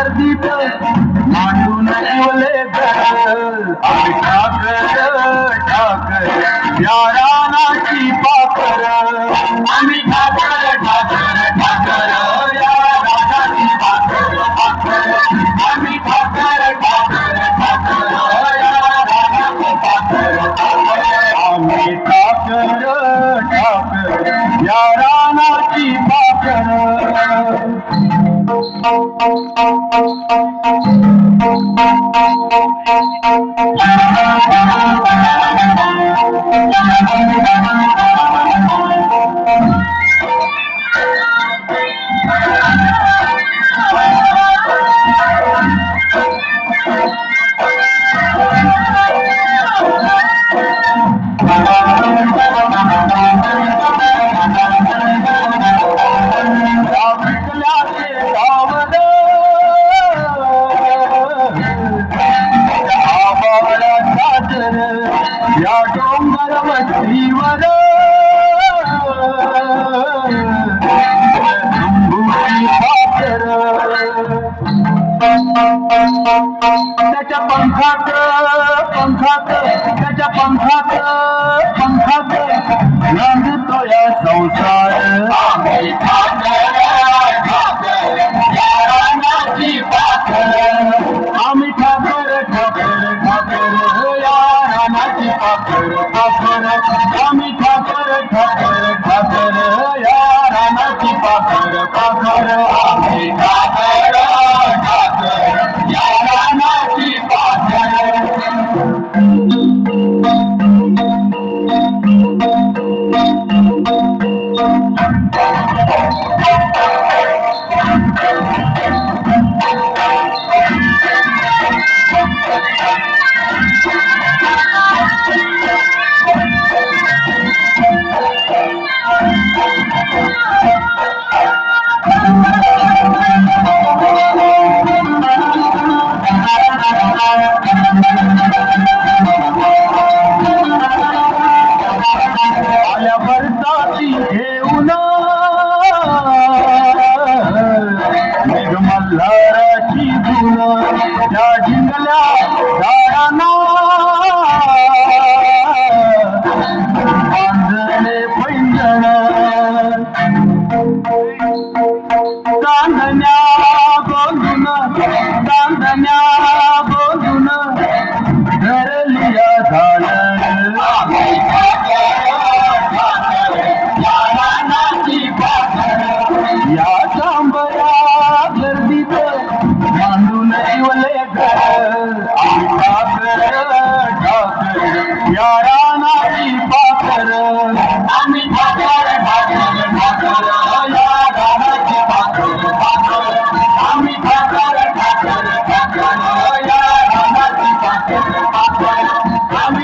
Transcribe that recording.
गर्दीत मांडून ठेवले घर आम्ही ठाकर ठाकर या रानाची पाखर आम्ही ठाकर ठाकर ठाकर या रानाची पाखर पाखर आम्ही ठाकर ठाकर ठाकर या रानाची पाखर आम्ही ठाकर ठाकर या रानाची पाखर या डोंगर वस्तीवर झुंबुरी पाखर त्याच्या पंखात त्याच्या पंखात नांदतो या संसार आम्ही ठाकर ठाकर या रानाची पाखर आम्ही ठाकर ठाकर ठाकर या रानाची पाखर पाखर आम्ही ठाकर ठाकर ठाकर या रानाची पाखर पाखर आम्ही ठाकर ठाकर या रानाची पाखर आल्या बरसाती घेऊन मल्हाराची धुन त्या जिंकल्या झाडांना बांधले पैंजण चांदण्या बोलून धरलिया झालं या चांबऱ्या गर्दीत मांडून ठेवले घर आम्ही ठाकर ठाकर या रानाची पाखर आम्ही ठाकर ठाकर ठाकर या रानाची पाखर पाखर आम्ही ठाकर ठाकर ठाकर या रानाची पाखर पाखर आम्ही